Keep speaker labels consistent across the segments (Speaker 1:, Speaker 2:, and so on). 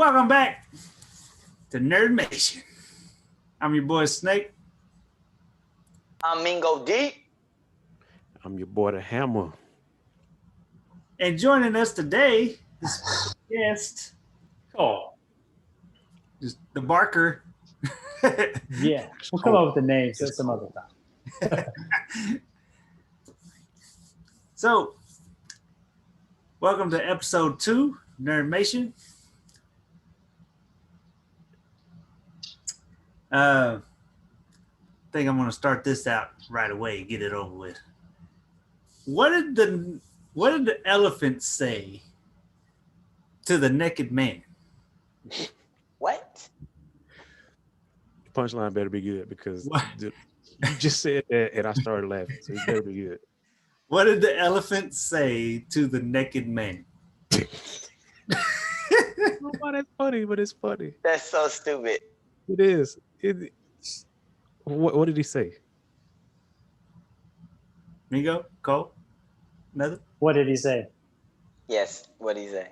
Speaker 1: Welcome back to Nerdamation. I'm your boy Snake.
Speaker 2: I'm Mingo D.
Speaker 3: I'm your boy, the Hammer.
Speaker 1: And joining us today is guest, just the Barker.
Speaker 4: Yeah, we'll come up with the names some other time.
Speaker 1: So, welcome to episode 2, Nerdmation. I think I'm going to start this out right away, get it over with. What did the elephant say to the naked man?
Speaker 2: What?
Speaker 3: The punchline better be good because
Speaker 1: What?
Speaker 3: you just said that and I started laughing, so it better be good.
Speaker 1: What did the elephant say to the naked man?
Speaker 3: Oh, that's funny, but it's funny.
Speaker 2: That's so stupid.
Speaker 3: It is. What did he say?
Speaker 1: Mingo? Cole? Another?
Speaker 4: What did he say?
Speaker 2: Yes, what'd he say?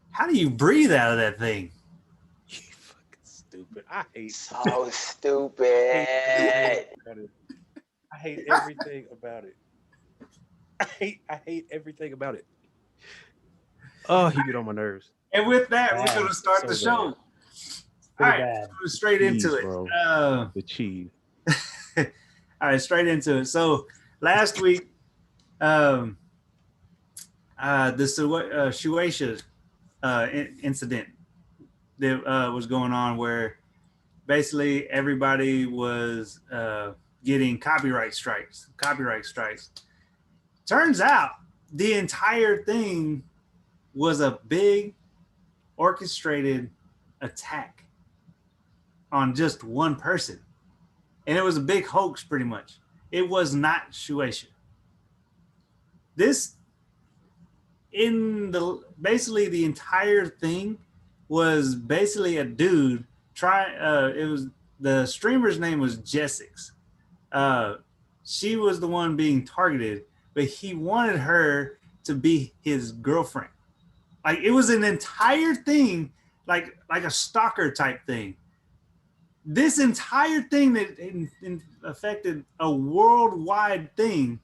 Speaker 1: How do you breathe out of that thing?
Speaker 3: You fucking stupid. I hate
Speaker 2: So stupid.
Speaker 3: I hate everything about it. I hate everything about it. Oh, he get on my nerves.
Speaker 1: And with that,
Speaker 4: Bad.
Speaker 1: we're going to start
Speaker 3: So
Speaker 1: the show.
Speaker 3: bad.
Speaker 1: All right,
Speaker 4: bad.
Speaker 1: let's go straight into it.
Speaker 3: Bro. The cheese.
Speaker 1: All right, straight into it. So last week, the Shueisha incident that was going on, where basically everybody was getting copyright strikes. Turns out the entire thing was a big orchestrated attack on just one person. And it was a big hoax, pretty much. It was not Shueisha. Basically the entire thing was basically a dude the streamer's name was Jessix. She was the one being targeted, but he wanted her to be his girlfriend. Like, it was an entire thing, like a stalker type thing. This entire thing that affected a worldwide thing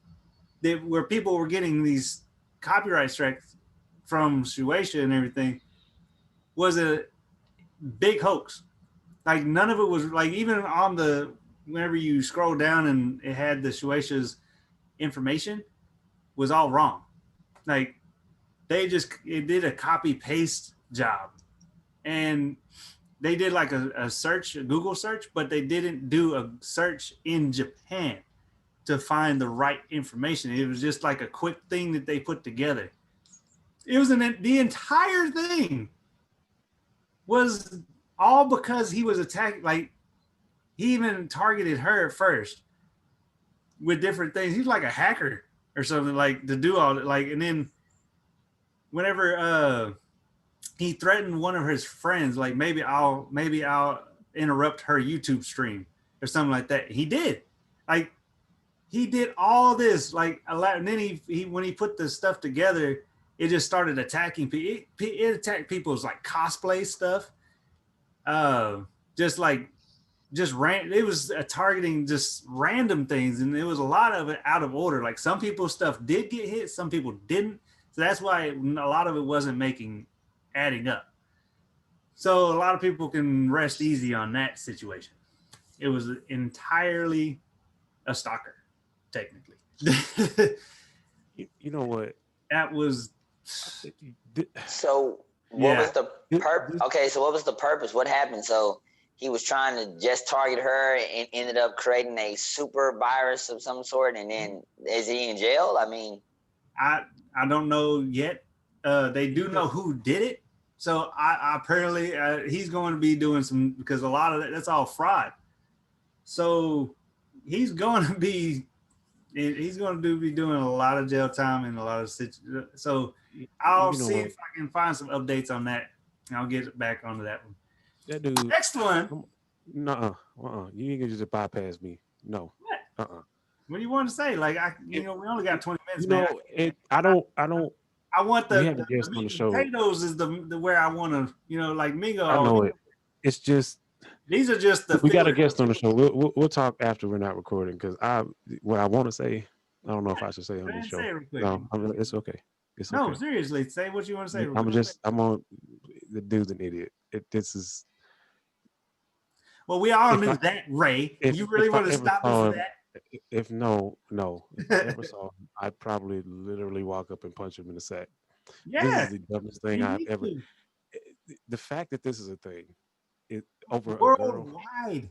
Speaker 1: where people were getting these copyright strikes from Shueisha and everything was a big hoax. Like, none of it was, like, even on whenever you scroll down and it had the Shueisha's information, was all wrong. Like, it did a copy paste job, and they did like a Google search, but they didn't do a search in Japan to find the right information. It was just like a quick thing that they put together. It was the entire thing was all because he was attacked. Like, he even targeted her first with different things. He's like a hacker or something, like, to do all that. Like, and then whenever he threatened one of his friends, like, maybe I'll interrupt her YouTube stream or something like that. He did. Like, he did all this, like, a lot. And then he when he put the stuff together, it just started attacking people. It attacked people's, like, cosplay stuff. It was targeting just random things, and there was a lot of it out of order. Like, some people's stuff did get hit, some people didn't. So that's why a lot of it wasn't adding up. So a lot of people can rest easy on that situation. It was entirely a stalker, technically.
Speaker 3: You know what?
Speaker 1: That was.
Speaker 2: So what was the purpose? Okay, so what was the purpose? What happened? So he was trying to just target her and ended up creating a super virus of some sort, and then is he in jail? I mean,
Speaker 1: I don't know yet. They do know who did it. So I apparently he's going to be doing some, because a lot of that's all fraud. So he's going to be doing a lot of jail time and a lot of situations. So I'll see if I can find some updates on that, and I'll get back onto that one.
Speaker 3: That dude.
Speaker 1: Next one.
Speaker 3: No, you ain't gonna just bypass me. No.
Speaker 1: What? What do you want to say? Like, we only got 20 minutes.
Speaker 3: I
Speaker 1: I want
Speaker 3: we
Speaker 1: the,
Speaker 3: have a
Speaker 1: the,
Speaker 3: guest
Speaker 1: the
Speaker 3: on
Speaker 1: meat
Speaker 3: the
Speaker 1: and
Speaker 3: show.
Speaker 1: potatoes is the where I want to, like
Speaker 3: I
Speaker 1: Mingo.
Speaker 3: know it. It's just
Speaker 1: These are just the
Speaker 3: we got a
Speaker 1: filler.
Speaker 3: guest on the show. We'll talk after we're not recording because what I want to say, I don't know if I should say on
Speaker 1: Man,
Speaker 3: this
Speaker 1: say
Speaker 3: show.
Speaker 1: it real quick.
Speaker 3: No, it's okay. It's
Speaker 1: No,
Speaker 3: okay.
Speaker 1: seriously, say what you want to say. Real
Speaker 3: I'm
Speaker 1: quick.
Speaker 3: on. The dude's an idiot. This is.
Speaker 1: Well, we all
Speaker 3: If
Speaker 1: knew
Speaker 3: I
Speaker 1: that, Ray. You really
Speaker 3: if I
Speaker 1: want to
Speaker 3: ever
Speaker 1: stop me
Speaker 3: saw
Speaker 1: for
Speaker 3: him, if I ever saw him, I'd probably literally walk up and punch him in the sack. This is
Speaker 1: Yeah,
Speaker 3: the dumbest thing
Speaker 1: you
Speaker 3: I've
Speaker 1: need
Speaker 3: ever.
Speaker 1: to.
Speaker 3: The fact that this is a thing, it over a girl,
Speaker 1: Worldwide.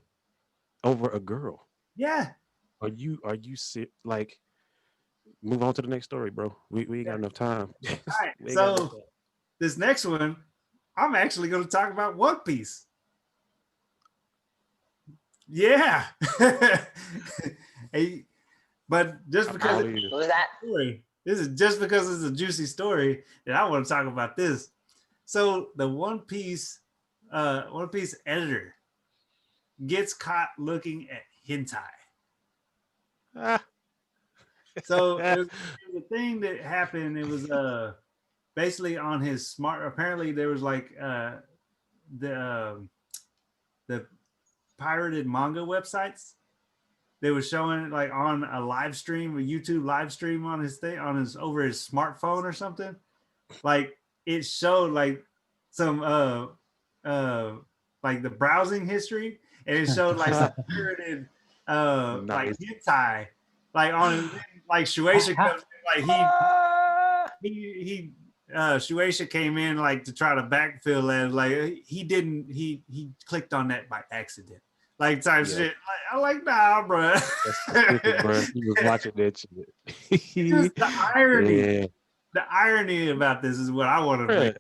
Speaker 3: over a girl.
Speaker 1: Yeah.
Speaker 3: Are you like? Move on to the next story, bro. We ain't got enough time.
Speaker 1: All right.
Speaker 3: We ain't got enough
Speaker 1: So
Speaker 3: time.
Speaker 1: this next one, I'm actually going to talk about One Piece. Yeah. Hey, but just because it's
Speaker 2: Who was that?
Speaker 1: a story, this is just because it's a juicy story that I want to talk about this. So the One Piece editor gets caught looking at hentai.
Speaker 3: Ah.
Speaker 1: So it was a thing that happened. It was basically on his smart. Apparently, there was like the pirated manga websites. They were showing it like on a live stream, a YouTube live stream on his thing, on his over his smartphone or something. Like it showed like some like the browsing history, and it showed like some pirated like
Speaker 3: Nice.
Speaker 1: hentai, like on like Shueisha comes in, like he Shueisha came in like to try to backfill as like he clicked on that by accident, like type
Speaker 3: Yeah.
Speaker 1: shit. Like, I like nah, bro.
Speaker 3: That's specific, bro. He was watching that shit.
Speaker 1: Just the irony.
Speaker 3: Yeah.
Speaker 1: The irony about this is what I want to
Speaker 3: Bruh,
Speaker 1: bring.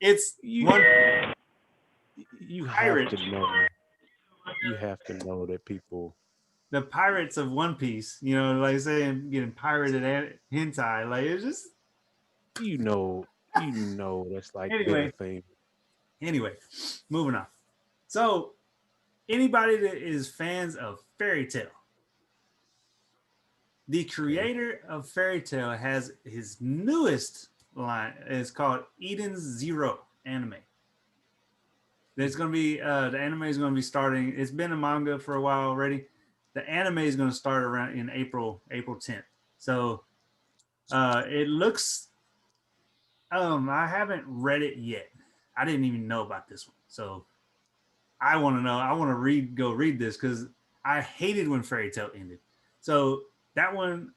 Speaker 1: It's
Speaker 3: you
Speaker 1: one
Speaker 3: you have
Speaker 1: pirate,
Speaker 3: to know. You have to know that people.
Speaker 1: the pirates of One Piece. Like saying getting pirated at hentai. Like it's just
Speaker 3: You know that's like been a
Speaker 1: anyway.
Speaker 3: thing.
Speaker 1: Anyway, moving on. So anybody that is fans of Fairy Tail, the creator of Fairy Tail has his newest line. It's called Eden Zero anime. There's going to be the anime is going to be starting. It's been a manga for a while already. The anime is going to start around in April 10th. So it looks. I haven't read it yet. I didn't even know about this one. So I want to know. I want to go read this because I hated when Fairy Tail ended. So that one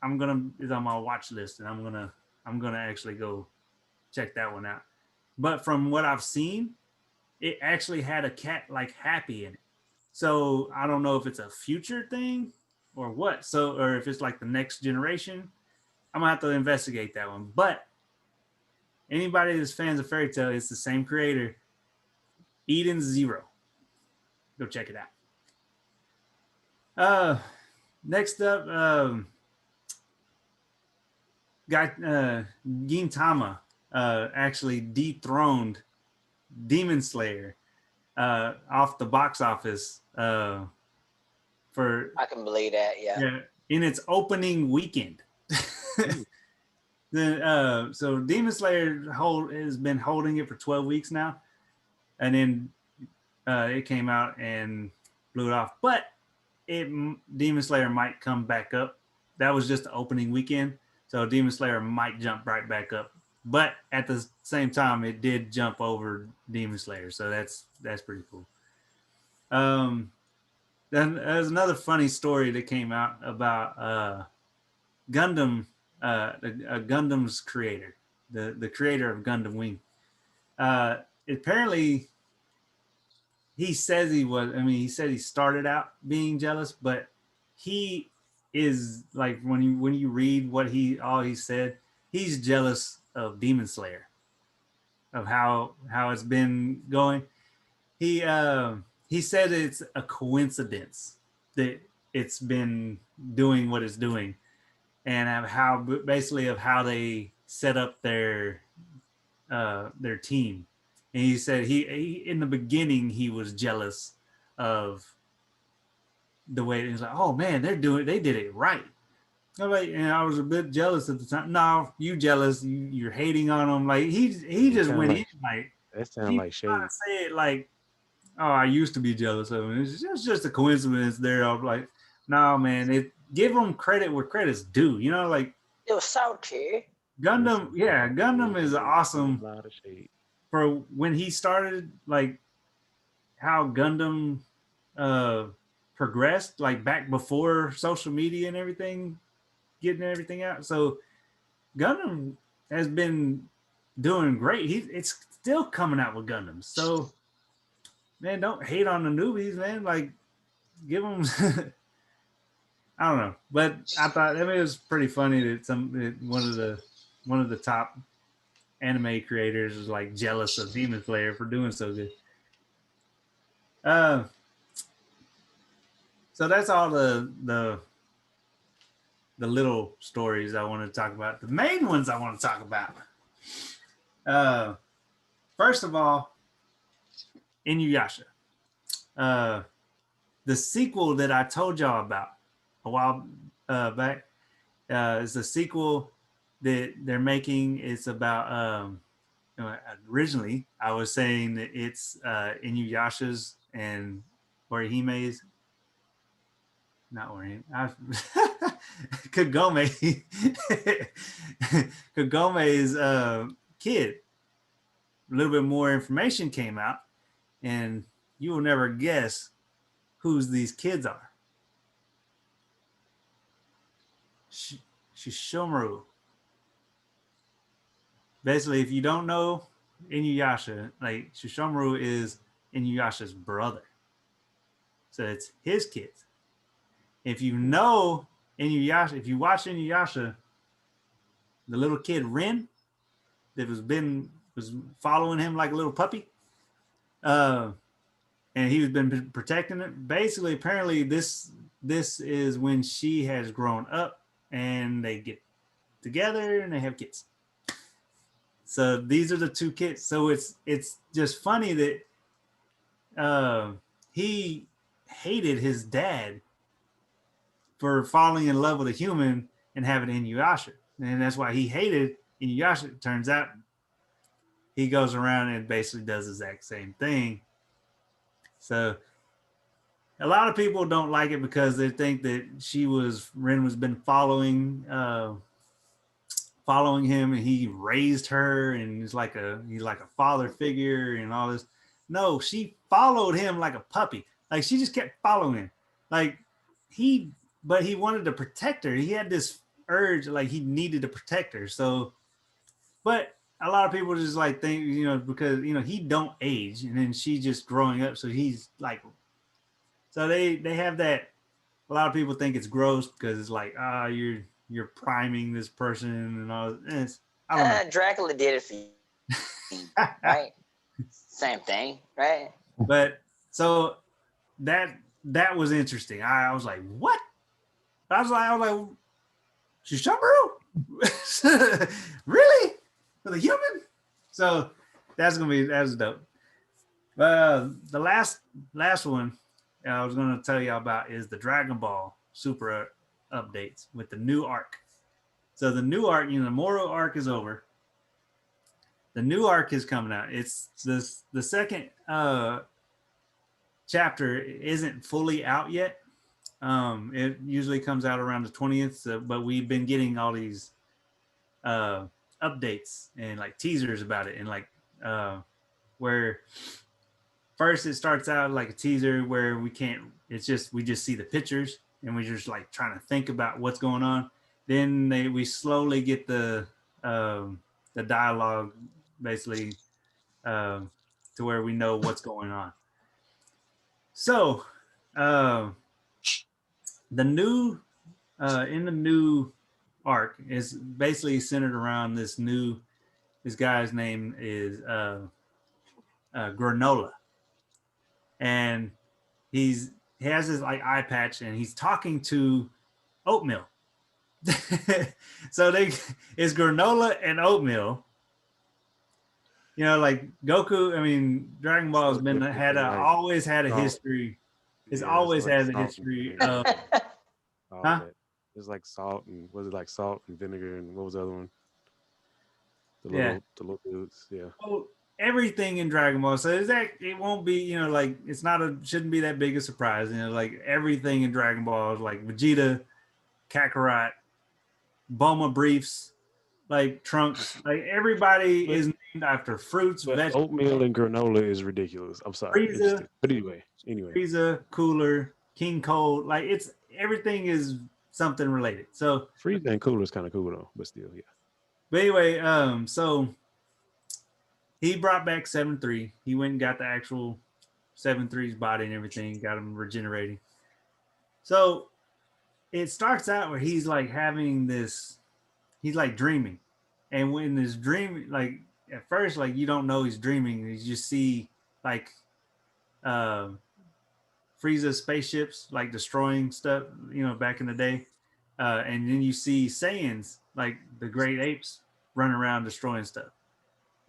Speaker 1: is on my watch list, and I'm gonna actually go check that one out. But from what I've seen, it actually had a cat like Happy in it. So I don't know if it's a future thing or what. So or if it's like the next generation. I'm gonna have to investigate that one. But anybody that's fans of Fairy Tail, it's the same creator, Eden Zero. Go check it out. Next up, Gintama actually dethroned Demon Slayer off the box office for
Speaker 2: I can believe that. Yeah.
Speaker 1: in its opening weekend. So Demon Slayer has been holding it for 12 weeks now, and then it came out and blew it off. But Demon Slayer might come back up. That was just the opening weekend, so Demon Slayer might jump right back up. But at the same time, it did jump over Demon Slayer, so that's pretty cool. Then there's another funny story that came out about Gundam, Gundam's creator, the creator of Gundam Wing. Apparently, he says he was. I mean, he said he started out being jealous, but he is like when you read what he said, he's jealous of Demon Slayer, of how it's been going. He said it's a coincidence that it's been doing what it's doing, and of how they set up their team. And he said he in the beginning he was jealous of the way he's like, oh man, they did it right. I'm like, and I was a bit jealous at the time. No, you jealous? You're hating on him. Like he just went in like
Speaker 3: that sound
Speaker 1: he
Speaker 3: like
Speaker 1: trying
Speaker 3: shade.
Speaker 1: to say it like, oh, I used to be jealous of him. It's just a coincidence there. I'm like, no, man. Give him credit where credit's due. You know, like
Speaker 2: It was salty.
Speaker 1: Gundam. Yeah, Gundam is awesome
Speaker 3: A lot of shade.
Speaker 1: for when he started. Like how Gundam uh progressed, like back before social media and everything, getting everything out. So Gundam has been doing great. It's still coming out with Gundams. So man, don't hate on the newbies, man. Like give them. I don't know, but I thought it was pretty funny that one of the top anime creators was like jealous of Demon Slayer for doing so good. Uh, so that's all the little stories I want to talk about. The main ones I want to talk about. First of all, Inuyasha. The sequel that I told y'all about a while back is a sequel that they're making. It's about originally I was saying that it's Inuyasha's and Orihime's, not Orihime, Kagome, Kagome's kid. A little bit more information came out, and you will never guess whose these kids are. Shishomaru. Basically, if you don't know Inuyasha, like Shishomaru is Inuyasha's brother. So it's his kids. If you know Inuyasha, if you watch Inuyasha, the little kid Rin that was following him like a little puppy, and he was been protecting it. Basically, apparently this is when she has grown up and they get together and they have kids. So these are the two kids. So it's just funny that he hated his dad for falling in love with a human and having Inuyasha. And that's why he hated Inuyasha. It turns out he goes around and basically does the exact same thing. So a lot of people don't like it because they think that Rin was been following him, and he raised her, and he's like a father figure and all this. No, she followed him like a puppy. Like she just kept following him. Like but he wanted to protect her. He had this urge, like he needed to protect her. So, but a lot of people just like think, because he don't age, and then she just growing up, so he's like, so they have that. A lot of people think it's gross because it's like, you're priming this person and all this. I don't know.
Speaker 2: Dracula did it for you, right? Same thing, right?
Speaker 1: But so that was interesting. I was like, what? I was like, Shishomaru? Really? For the human? So that's dope. But the last one I was going to tell you about is the Dragonball Super updates with the new arc. So the new arc, the Moro arc is over. The new arc is coming out. It's the second chapter isn't fully out yet. It usually comes out around the 20th, but we've been getting all these updates and like teasers about it, and like where first it starts out like a teaser where we just see the pictures and we're just like trying to think about what's going on. Then we slowly get the dialogue basically to where we know what's going on. So the new in the new arc is basically centered around this guy's name is Granola, and he has his like eye patch, and he's talking to Oatmeal. So it's Granola and Oatmeal. Like Goku. I mean, Dragon Ball has always had a history. It's always had a history of. Huh?
Speaker 3: It's like salt and was it like salt and vinegar and what was the other one?
Speaker 1: Yeah.
Speaker 3: The little dudes. Yeah.
Speaker 1: Well, everything in Dragon Ball, so is that it won't be, like it's not shouldn't be that big a surprise. Like everything in Dragon Ball is like Vegeta, Kakarot, Bulma briefs, like Trunks, like everybody
Speaker 3: But
Speaker 1: is named after fruits,
Speaker 3: but
Speaker 1: vegetables.
Speaker 3: oatmeal and granola is ridiculous. I'm sorry. It's
Speaker 1: Frieza,
Speaker 3: just, but anyway.
Speaker 1: Frieza, Cooler, King Cold, like it's everything is something related. So,
Speaker 3: Freeze and cooler is kind of cool though, but still, yeah.
Speaker 1: but anyway, so he brought back 7-3. He went and got the actual 7-3's body and everything, got him regenerating. So it starts out where he's like having this, he's like dreaming. And when this dream, like at first, like you don't know he's dreaming, you just see like uh, Frieza spaceships like destroying stuff, back in the day. And then you see Saiyans, like the great apes, running around destroying stuff.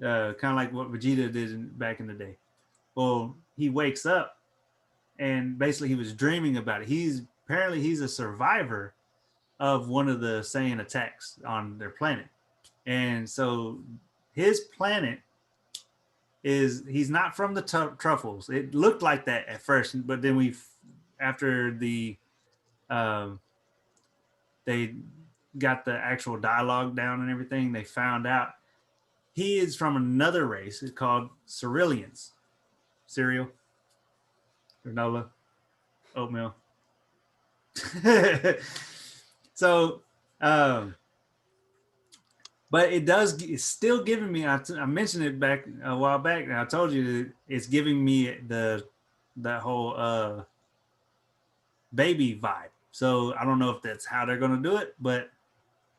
Speaker 1: Kind of like what Vegeta did back in the day. Well, he wakes up and basically he was dreaming about it. Apparently he's a survivor of one of the Saiyan attacks on their planet. And so his planet he's not from the truffles. It looked like that at first, but then after they got the actual dialogue down and everything, they found out he is from another race. It's called Cerealians. Cereal, granola, oatmeal. So, but it's still giving me, I mentioned it back a while back, and I told you it's giving me that whole baby vibe. So I don't know if that's how they're going to do it, but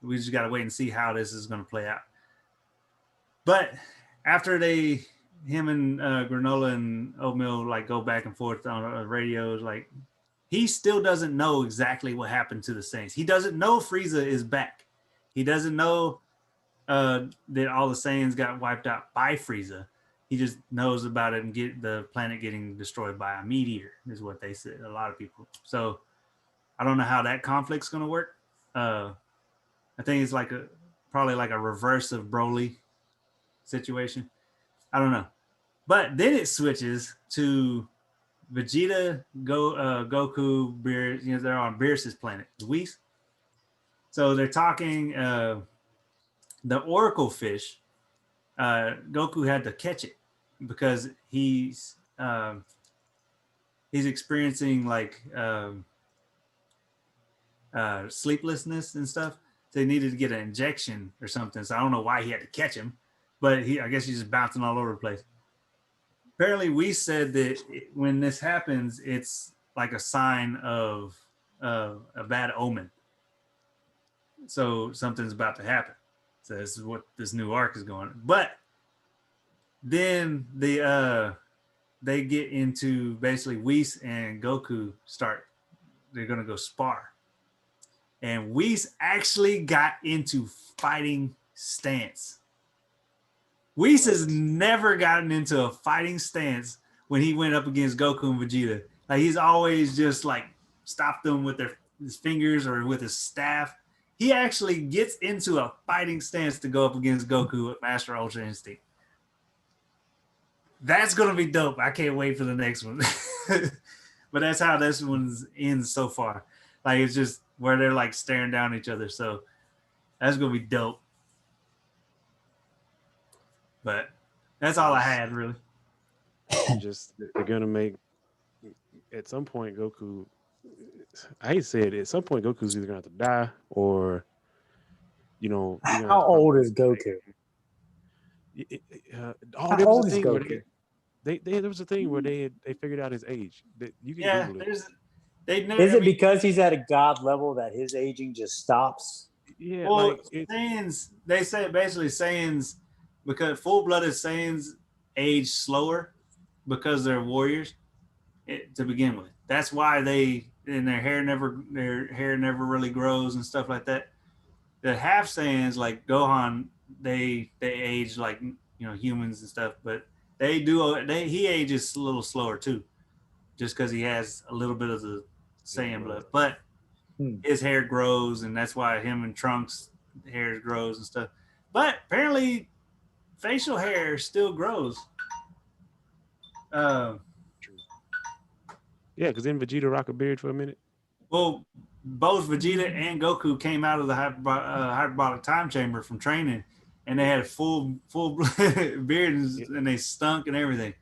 Speaker 1: we just got to wait and see how this is going to play out. But after him and granola and oatmeal like go back and forth on radios, like he still doesn't know exactly what happened to the Saints. He doesn't know Frieza is back. He doesn't know that all the Saiyans got wiped out by Frieza. He just knows about it and get the planet getting destroyed by a meteor is what they said. A lot of people. So I don't know how that conflict's going to work. I think it's probably like a reverse of Broly situation. I don't know. But then it switches to Vegeta, Goku, Beerus. They're on Beerus's planet, Whis. So they're talking the Oracle fish. Goku had to catch it because he's experiencing like sleeplessness and stuff. So he needed to get an injection or something. So I don't know why he had to catch him, but I guess he's just bouncing all over the place. Apparently, we said that when this happens, it's like a sign of a bad omen. So something's about to happen. So this is what this new arc is going on. But then they get into basically Whis and Goku they're going to go spar. And Whis actually got into fighting stance. Whis has never gotten into a fighting stance when he went up against Goku and Vegeta. Like he's always just like stopped them with his fingers or with his staff. He actually gets into a fighting stance to go up against Goku with Master Ultra Instinct. That's going to be dope. I can't wait for the next one. But that's how this one's ends so far. Like it's just where they're like staring down at each other. So that's going to be dope. But that's all I had, really.
Speaker 3: Just they're gonna make at some point Goku. I hate to say it. At some point, Goku's either gonna have to die or,
Speaker 4: how old is Goku?
Speaker 3: There was a thing where there was a thing where they figured out his age. You can Google it.
Speaker 4: Is it because he's at a god level that his aging just stops?
Speaker 3: Yeah.
Speaker 1: Well, Saiyans, they say basically Saiyans, because full-blooded Saiyans age slower because they're warriors to begin with. That's why their hair never really grows and stuff like that. The half Saiyans like Gohan, they age like humans and stuff, but he ages a little slower too, just because he has a little bit of the Saiyan blood. But his hair grows, and that's why him and Trunks' hair grows and stuff. But apparently, facial hair still grows.
Speaker 3: Yeah, because then Vegeta rock a beard for a minute.
Speaker 1: Well, both Vegeta and Goku came out of the hyperbolic time chamber from training, and they had a full beard and they stunk and everything.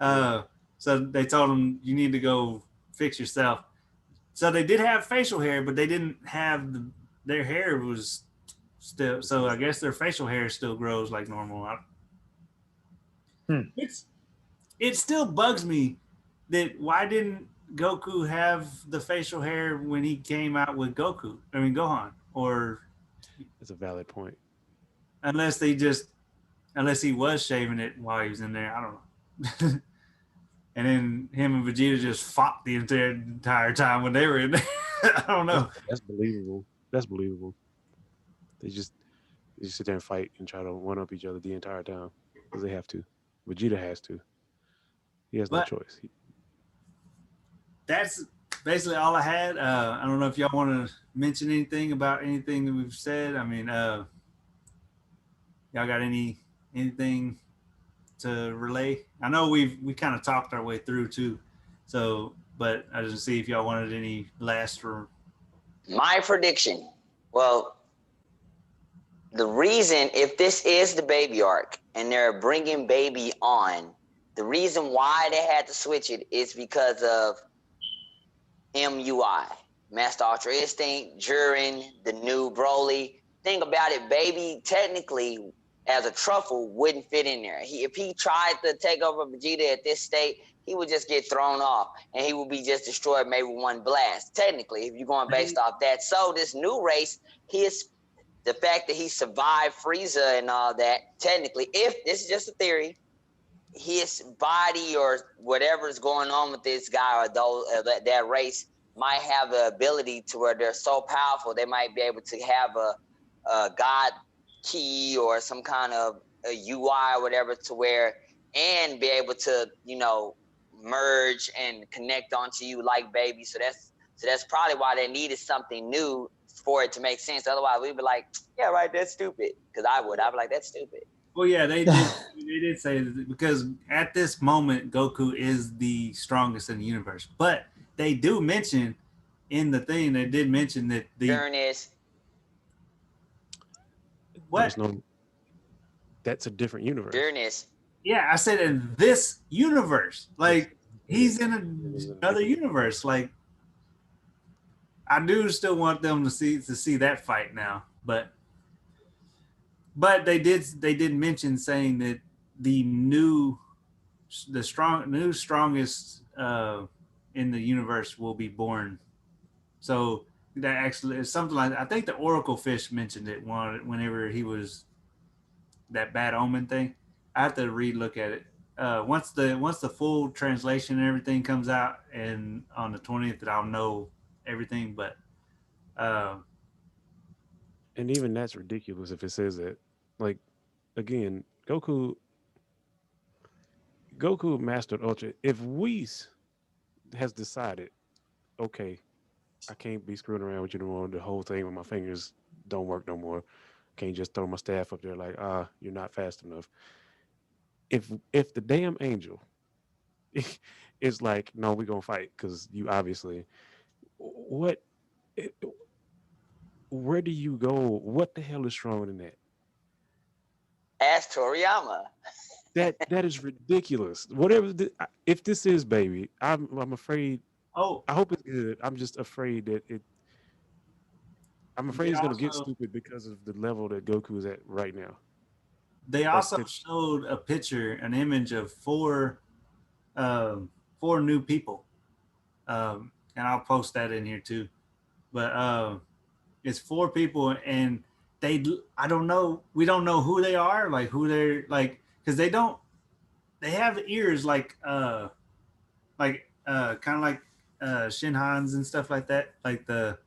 Speaker 1: So they told them you need to go fix yourself. So they did have facial hair, but they didn't have their hair was still. So I guess their facial hair still grows like normal. It still bugs me that why didn't Goku have the facial hair when he came out with Gohan, or
Speaker 3: It's a valid point.
Speaker 1: unless he was shaving it while he was in there. I don't know. And then him and Vegeta just fought the entire time when they were in there. I don't know.
Speaker 3: That's believable. That's believable. They just sit there and fight and try to one up each other the entire time because they have to. Vegeta has to. He has no choice.
Speaker 1: That's basically all I had. I don't know if y'all want to mention anything about anything that we've said. I mean, y'all got anything to relay? I know we kind of talked our way through too. So, but I just see if y'all wanted any last for
Speaker 2: my prediction. Well, the reason, if this is the baby arc and they're bringing baby on, the reason why they had to switch it is because of MUI, Master Ultra Instinct, Jiren, the new Broly. Think about it, baby technically as a truffle wouldn't fit in there. If he tried to take over Vegeta at this state, he would just get thrown off and he would be just destroyed maybe one blast. Technically, if you're going based off that. So this new race, the fact that he survived Frieza and all that, technically, if this is just a theory, his body or whatever's going on with this guy or that race might have the ability to where they're so powerful they might be able to have a god key or some kind of a UI or whatever to where and be able to merge and connect onto you like baby. So that's probably why they needed something new for it to make sense. Otherwise, we'd be like, yeah, right, that's stupid. Because I'd be like, that's stupid.
Speaker 1: Well, yeah, they did say that because at this moment, Goku is the strongest in the universe. But they do mention in the thing, they did mention that what?
Speaker 3: That's a different universe.
Speaker 1: Yeah, I said in this universe. Like, he's in another universe. Like, I do still want them to see that fight now. But they did mention saying that the strongest in the universe will be born. So that actually is something like I think the Oracle Fish mentioned it whenever he was that bad omen thing. I have to look at it. Once the full translation and everything comes out and on the 20th, that I'll know everything. But
Speaker 3: and even that's ridiculous if it says that. Like, again, Goku mastered Ultra. If Whis has decided, okay, I can't be screwing around with you anymore. The whole thing with my fingers don't work no more. Can't just throw my staff up there like, you're not fast enough. If the damn angel is like, no, we're gonna fight because you obviously where do you go? What the hell is stronger than that?
Speaker 2: Ask Toriyama.
Speaker 3: That is ridiculous. Whatever. If this is baby, I'm afraid.
Speaker 1: Oh,
Speaker 3: I hope it's good. I'm just afraid that it. I'm afraid it's gonna get stupid because of the level that Goku is at right now.
Speaker 1: They also showed a picture, an image of four new people, and I'll post that in here too. But it's 4 people, and I don't know. We don't know who they are, like who they're like, because they have ears like kind of like Shinhans and stuff like that, like the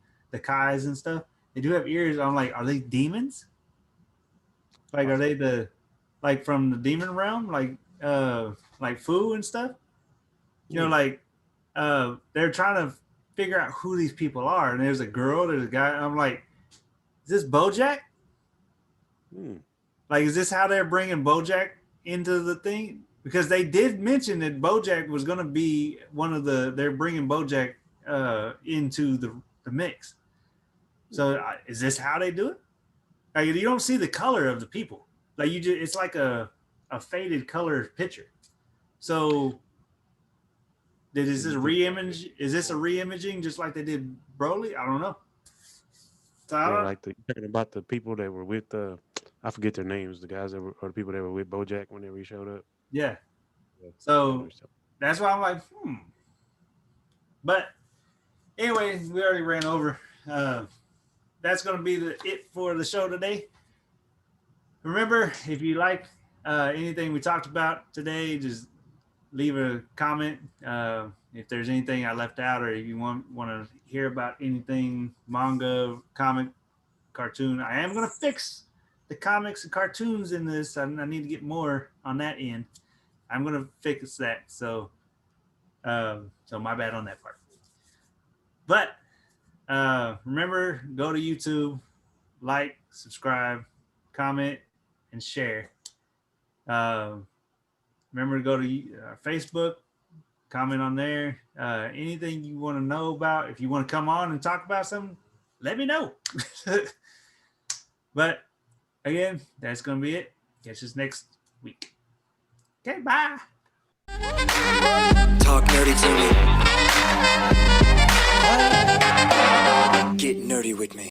Speaker 1: Kais and stuff. They do have ears. I'm like, are they demons? Like, are they like from the demon realm, like Fu and stuff? You know, like they're trying to figure out who these people are. And there's a girl, there's a guy. I'm like, is this BoJack? Like, is this how they're bringing BoJack into the thing? Because they did mention that BoJack was going to be they're bringing BoJack into the mix. So is this how they do it? Like, you don't see the color of the people. Like, it's like a faded color picture. So is this a reimage? Is this a reimaging just like they did Broly? I don't know. So
Speaker 3: like talking about the people that were with I forget their names, the guys or the people that were with BoJack whenever he showed up.
Speaker 1: Yeah. So that's why I'm like, But anyway, we already ran over. That's going to be it for the show today. Remember, if you like anything we talked about today, just leave a comment. If there's anything I left out, or if you want to hear about anything, manga, comic, cartoon, I am going to fix the comics and cartoons in this. I need to get more on that end. I'm going to fix that. So my bad on that part. But remember, go to YouTube, like, subscribe, comment, and share. Remember to go to Facebook, comment on there. Anything you want to know about, if you want to come on and talk about something, let me know. But again, that's going to be it. Catch us next week. Okay, bye.
Speaker 5: Talk nerdy to me. Get nerdy with me.